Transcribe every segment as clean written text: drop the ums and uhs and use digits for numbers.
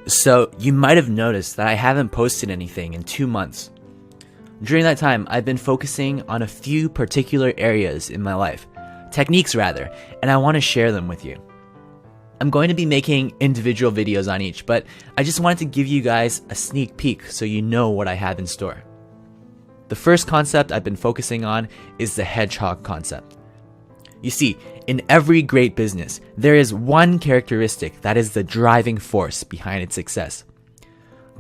So you might have noticed that I haven't posted anything in 2 months. During that time, I've been focusing on a few particular areas in my life, techniques rather, and I want to share them with you. I'm going to be making individual videos on each, but I just wanted to give you guys a sneak peek so you know what I have in store. The first concept I've been focusing on is the hedgehog concept. You see, in every great business, there is one characteristic that is the driving force behind its success.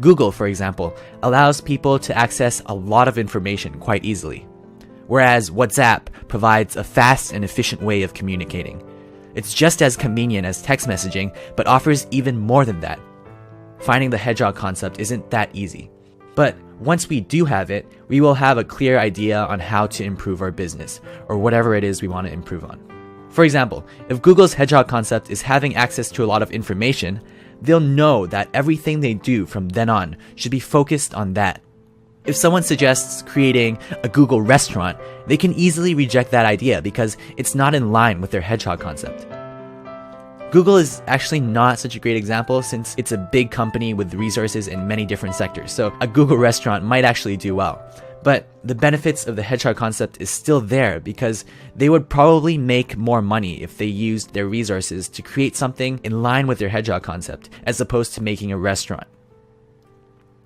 Google, for example, allows people to access a lot of information quite easily, whereas WhatsApp provides a fast and efficient way of communicating. It's just as convenient as text messaging, but offers even more than that. Finding the hedgehog concept isn't that easy. But once we do have it, we will have a clear idea on how to improve our business, or whatever it is we want to improve on. For example, if Google's hedgehog concept is having access to a lot of information, they'll know that everything they do from then on should be focused on that. If someone suggests creating a Google restaurant, they can easily reject that idea because it's not in line with their hedgehog concept. Google is actually not such a great example since it's a big company with resources in many different sectors, so a Google restaurant might actually do well. But the benefits of the hedgehog concept is still there because they would probably make more money if they used their resources to create something in line with their hedgehog concept, as opposed to making a restaurant.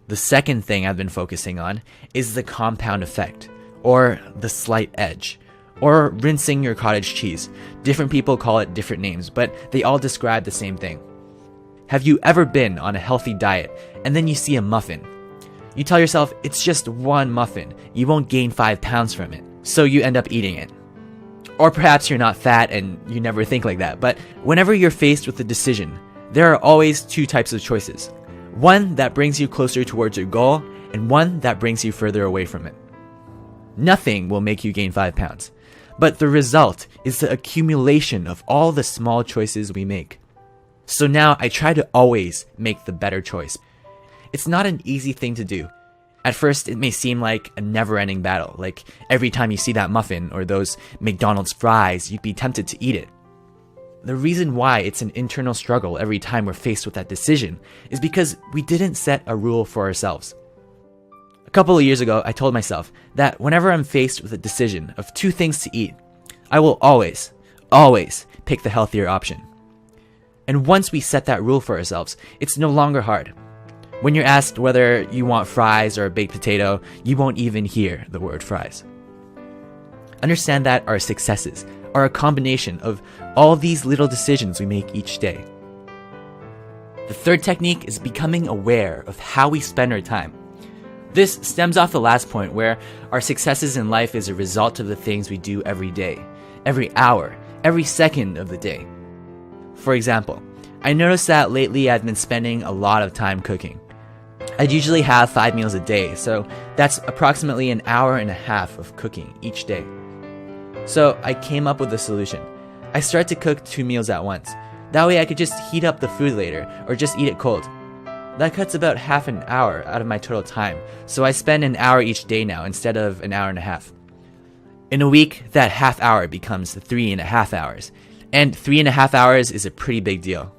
The second thing I've been focusing on is the compound effect, or the slight edge, or rinsing your cottage cheese. Different people call it different names, but they all describe the same thing. Have you ever been on a healthy diet and then you see a muffin? You tell yourself it's just one muffin, you won't gain 5 pounds from it, so you end up eating it. Or perhaps you're not fat and you never think like that, but whenever you're faced with a decision, there are always 2 types of choices. One that brings you closer towards your goal, and one that brings you further away from it. Nothing will make you gain 5 pounds. But the result is the accumulation of all the small choices we make. So now I try to always make the better choice. It's not an easy thing to do. At first, it may seem like a never-ending battle, like every time you see that muffin or those McDonald's fries, you'd be tempted to eat it. The reason why it's an internal struggle every time we're faced with that decision is because we didn't set a rule for ourselves. A couple of years ago, I told myself that whenever I'm faced with a decision of 2 things to eat, I will always pick the healthier option. And once we set that rule for ourselves, it's no longer hard. When you're asked whether you want fries or a baked potato, you won't even hear the word fries. Understand that our successes are a combination of all these little decisions we make each day. The third technique is becoming aware of how we spend our time. This stems off the last point, where our successes in life is a result of the things we do every day, every hour, every second of the day. For example, I noticed that lately I've been spending a lot of time cooking. I'd usually have 5 meals a day, so that's approximately an hour and a half of cooking each day. So I came up with a solution. I started to cook 2 meals at once. That way I could just heat up the food later, or just eat it cold. That cuts about half an hour out of my total time, so I spend an hour each day now instead of an hour and a half. In a week, that half hour becomes 3.5 hours, and 3.5 hours is a pretty big deal.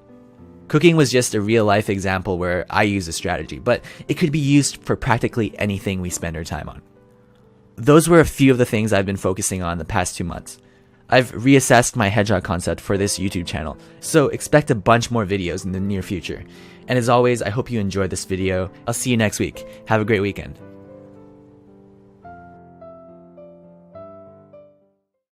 Cooking was just a real-life example where I use a strategy, but it could be used for practically anything we spend our time on. Those were a few of the things I've been focusing on the past 2 months. I've reassessed my hedgehog concept for this YouTube channel, so expect a bunch more videos in the near future. And as always, I hope you enjoyed this video. I'll see you next week. Have a great weekend.